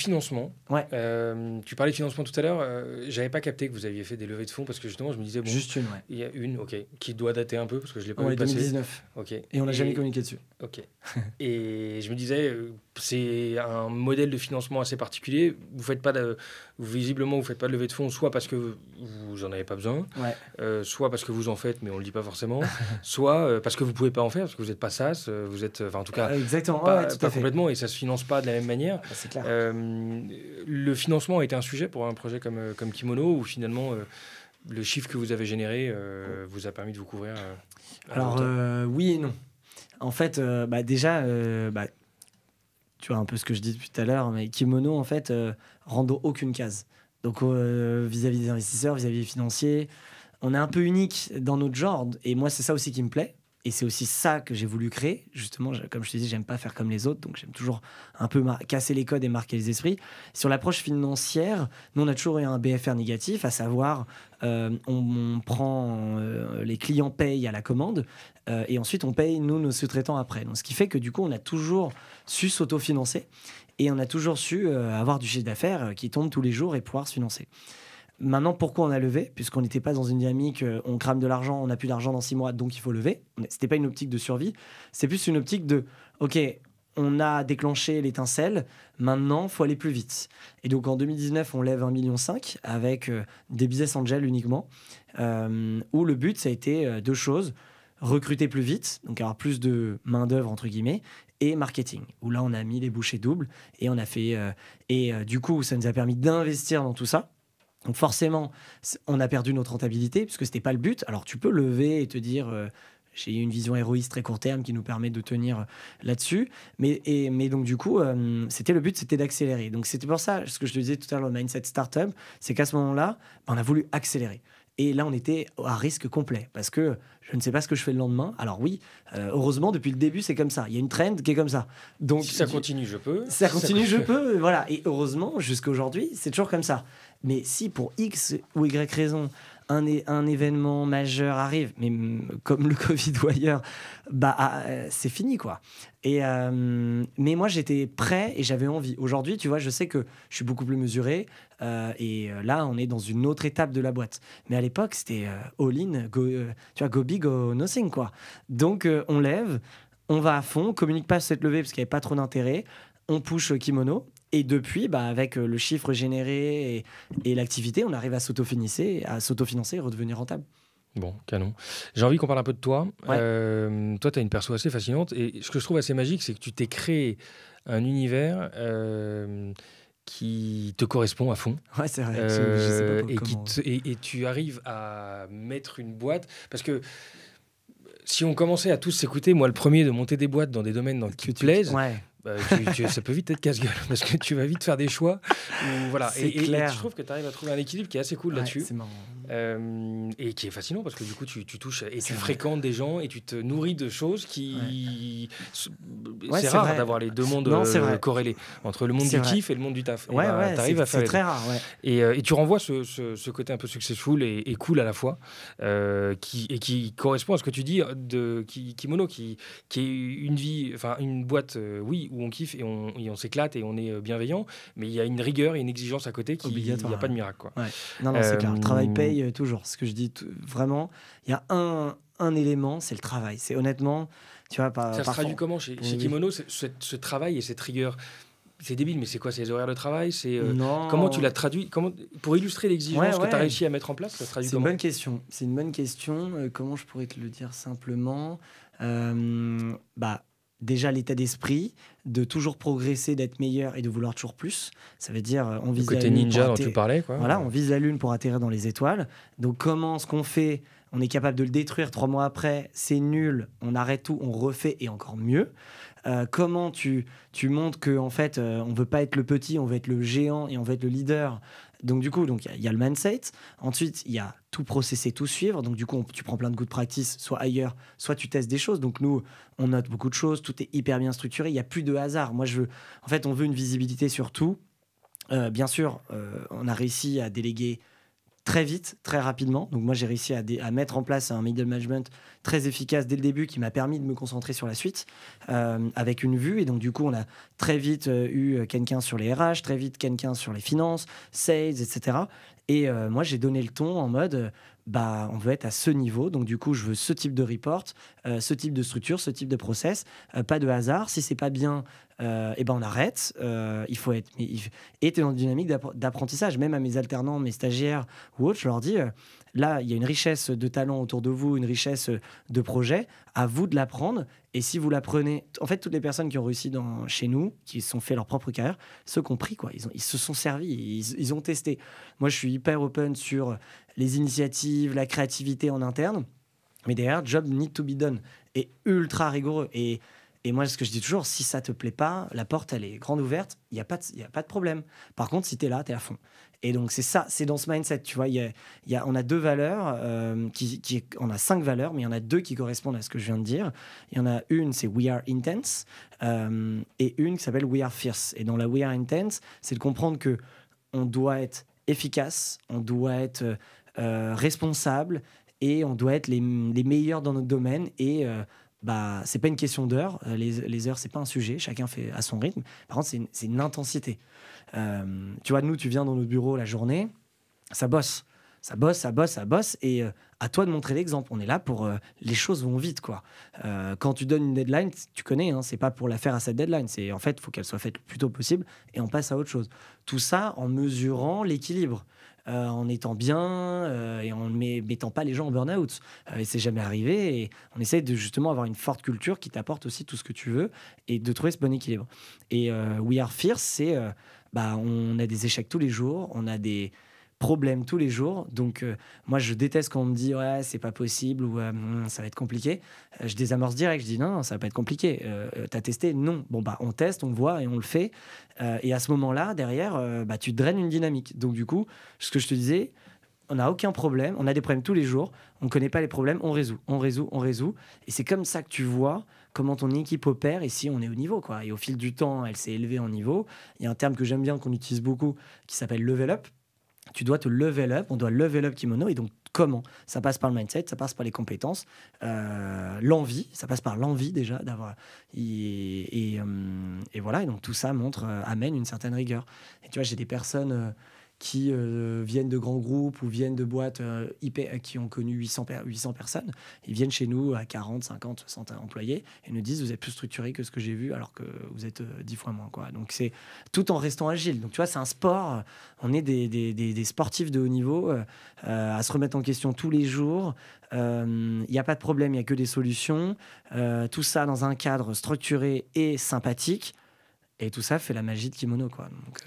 financement. Ouais. Tu parlais de financement tout à l'heure. J'avais pas capté que vous aviez fait des levées de fonds parce que justement, je me disais, bon, Juste une, ouais. il y a une, ok, qui doit dater un peu parce que je l'ai pas Ouais, vu passer. 2019. Ok. Et on n'a jamais communiqué dessus. Ok. Et je me disais, c'est un modèle de financement assez particulier. Visiblement, vous faites pas de levée de fonds, soit parce que vous en avez pas besoin, Ouais. soit parce que vous en faites, mais on le dit pas forcément, soit parce que vous pouvez pas en faire, parce que vous êtes pas SaaS, vous êtes, en tout cas, exactement. pas, Ouais, tout pas à fait. complètement, et ça se finance pas de la même manière. C'est clair. Le financement a été un sujet pour un projet comme Kimono, où finalement, le chiffre que vous avez généré vous a permis de vous couvrir. Alors, oui et non. En fait, déjà, tu vois un peu ce que je dis depuis tout à l'heure, mais Kimono, en fait, rend aucune case. Donc, vis-à-vis des investisseurs, vis-à-vis des financiers, on est un peu unique dans notre genre. Et moi, c'est ça aussi qui me plaît. Et c'est aussi ça que j'ai voulu créer. Justement, comme je te dis, j'aime pas faire comme les autres. Donc, j'aime toujours un peu casser les codes et marquer les esprits. Sur l'approche financière, nous, on a toujours eu un BFR négatif, à savoir, on prend les clients payent à la commande et ensuite, on paye, nous, nos sous-traitants après. Donc, ce qui fait que, du coup, on a toujours su s'autofinancer et on a toujours su avoir du chiffre d'affaires qui tombe tous les jours et pouvoir se financer. Maintenant, pourquoi on a levé? Puisqu'on n'était pas dans une dynamique, on crame de l'argent, on n'a plus d'argent dans 6 mois, donc il faut lever. C'était pas une optique de survie, c'est plus une optique de, ok, on a déclenché l'étincelle, maintenant, il faut aller plus vite. Et donc, en 2019, on lève 1,5 million avec des business angels uniquement, où le but, ça a été deux choses. Recruter plus vite, donc avoir plus de main-d'œuvre, entre guillemets, et marketing, où là, on a mis les bouchées doubles, et on a fait... du coup, ça nous a permis d'investir dans tout ça. Donc forcément, on a perdu notre rentabilité puisque c'était pas le but. Alors tu peux lever et te dire j'ai une vision héroïste très court terme qui nous permet de tenir là-dessus. Mais donc du coup, le but, c'était d'accélérer. Donc c'était pour ça, ce que je te disais tout à l'heure, le mindset startup, c'est qu'à ce moment-là, on a voulu accélérer. Et là, on était à risque complet parce que je ne sais pas ce que je fais le lendemain. Alors oui, heureusement, depuis le début, c'est comme ça. Il y a une trend qui est comme ça. Donc, si ça continue, je peux. Ça continue, je peux. Voilà. Et heureusement, jusqu'à aujourd'hui, c'est toujours comme ça. Mais si pour X ou Y raison, un événement majeur arrive, mais comme le Covid ou ailleurs, c'est fini, quoi. Mais moi, j'étais prêt et j'avais envie. Aujourd'hui, tu vois, je sais que je suis beaucoup plus mesuré. Et là, on est dans une autre étape de la boîte. Mais à l'époque, c'était all-in, tu vois, go big, go nothing, quoi. Donc, on lève, on va à fond, on communique pas sur cette levée parce qu'il n'y avait pas trop d'intérêt. On push Kimono. Et depuis, avec le chiffre généré et l'activité, on arrive à s'autofinancer et redevenir rentable. Bon, canon. J'ai envie qu'on parle un peu de toi. Ouais. Toi, tu as une perso assez fascinante. Et ce que je trouve assez magique, c'est que tu t'es créé un univers qui te correspond à fond. Ouais, c'est vrai. Je sais pas comment... et tu arrives à mettre une boîte... Parce que si on commençait à tous s'écouter, moi, le premier, de monter des boîtes dans des domaines qui te plaisent... Ouais. Ça peut vite être casse-gueule parce que tu vas vite faire des choix voilà. Et je trouve que tu arrives à trouver un équilibre qui est assez cool là-dessus, c'est marrant. Et qui est fascinant parce que du coup tu touches et tu fréquentes des gens et tu te nourris de choses qui c'est rare vrai. D'avoir les deux mondes corrélés entre le monde du kiff et le monde du taf. T'arrives à faire c'est très rare. Et tu renvoies ce côté un peu successful et cool à la fois qui correspond à ce que tu dis de Kimono qui est une vie, enfin une boîte, oui, où on kiffe et on s'éclate et on est bienveillant, mais il y a une rigueur et une exigence à côté il n'y a pas de miracle, quoi. Ouais. Non, c'est clair. Le travail paye toujours. Ce que je dis vraiment, il y a un élément, c'est le travail. C'est honnêtement, tu vois, ça se traduit comment chez Kimono, ce travail et cette rigueur? C'est débile, mais c'est quoi? C'est les horaires de travail? Comment tu l'as traduit? Pour illustrer l'exigence que tu as réussi à mettre en place, ça se traduit comment? C'est une bonne question. Comment je pourrais te le dire simplement? Déjà, l'état d'esprit, de toujours progresser, d'être meilleur et de vouloir toujours plus. Ça veut dire, on vise le côté ninja dont tu parlais, quoi. Voilà, on vise la lune pour atterrir dans les étoiles. Donc, comment ce qu'on fait, on est capable de le détruire 3 mois après, c'est nul, on arrête tout, on refait et encore mieux. Comment tu montres qu'en fait, on veut pas être le petit, on veut être le géant et on veut être le leader. Donc, du coup, il y a le mindset. Ensuite, il y a tout processer, tout suivre. Donc, du coup, tu prends plein de good practice, soit ailleurs, soit tu testes des choses. Donc, nous, on note beaucoup de choses. Tout est hyper bien structuré. Il n'y a plus de hasard. Moi, on veut une visibilité sur tout. Bien sûr, on a réussi à déléguer très vite, très rapidement. Donc moi, j'ai réussi à mettre en place un middle management très efficace dès le début qui m'a permis de me concentrer sur la suite avec une vue. Et donc, du coup, on a très vite eu quelqu'un sur les RH, très vite quelqu'un sur les finances, sales, etc. Et moi, j'ai donné le ton en mode, on veut être à ce niveau. Donc, du coup, je veux ce type de report, ce type de structure, ce type de process. Pas de hasard. Si c'est pas bien, on arrête. Il faut être... Et tu es dans une dynamique d'apprentissage. Même à mes alternants, mes stagiaires ou autres, je leur dis, là, il y a une richesse de talents autour de vous, une richesse de projets. À vous de l'apprendre. Et si vous l'apprenez... En fait, toutes les personnes qui ont réussi chez nous, qui se sont fait leur propre carrière, ceux qui ont pris, quoi. Ils se sont servis, ils ont testé. Moi, je suis hyper open sur les initiatives, la créativité en interne. Mais derrière, job need to be done. Et ultra rigoureux. Et moi, ce que je dis toujours, si ça te plaît pas, la porte, elle est grande ouverte, il n'y a pas de problème. Par contre, si tu es là, tu es à fond. Et donc, c'est ça, c'est dans ce mindset, tu vois. On a 2 valeurs, on a 5 valeurs, mais il y en a 2 qui correspondent à ce que je viens de dire. Il y en a une, c'est We Are Intense, et une qui s'appelle We Are Fierce. Et dans la We Are Intense, c'est de comprendre qu'on doit être efficace, on doit être responsable, et on doit être les meilleurs dans notre domaine. Et c'est pas une question d'heures. Les heures, c'est pas un sujet. Chacun fait à son rythme. Par contre, c'est une intensité. Tu vois, nous, tu viens dans notre bureau la journée, ça bosse. Ça bosse. Et à toi de montrer l'exemple. On est là pour... les choses vont vite, quoi. Quand tu donnes une deadline, tu connais, hein, c'est pas pour la faire à cette deadline. En fait, il faut qu'elle soit faite le plus tôt possible et on passe à autre chose. Tout ça en mesurant l'équilibre. En étant bien et en ne mettant pas les gens en burn-out. Et c'est jamais arrivé. Et on essaie de justement avoir une forte culture qui t'apporte aussi tout ce que tu veux et de trouver ce bon équilibre. Et We Are Fierce, c'est... on a des échecs tous les jours, on a des problèmes tous les jours. Donc, moi, je déteste quand on me dit « Ouais, c'est pas possible » ou « Ça va être compliqué ». Je désamorce direct, je dis « Non, ça va pas être compliqué. T'as testé ?» Non. Bon, on teste, on voit et on le fait. Et à ce moment-là, derrière, tu draines une dynamique. Donc, du coup, ce que je te disais, on n'a aucun problème. On a des problèmes tous les jours. On ne connaît pas les problèmes. On résout. Et c'est comme ça que tu vois comment ton équipe opère et si on est au niveau, quoi. Et au fil du temps, elle s'est élevée en niveau. Il y a un terme que j'aime bien, qu'on utilise beaucoup, qui s'appelle « level up ». Tu dois te level up, on doit level up Kimono. Et donc, comment ? Ça passe par le mindset, ça passe par les compétences, l'envie, ça passe par l'envie déjà d'avoir. Et voilà, et donc tout ça amène une certaine rigueur. Et tu vois, j'ai des personnes qui viennent de grands groupes ou viennent de boîtes qui ont connu 800 personnes. Ils viennent chez nous à 40, 50, 60 employés et nous disent « Vous êtes plus structuré que ce que j'ai vu alors que vous êtes 10 fois moins. » quoi. Donc, c'est tout en restant agile. Donc, tu vois, c'est un sport. On est des sportifs de haut niveau à se remettre en question tous les jours. Il n'y a pas de problème, il n'y a que des solutions. Tout ça dans un cadre structuré et sympathique. Et tout ça fait la magie de Kimono, quoi. Donc,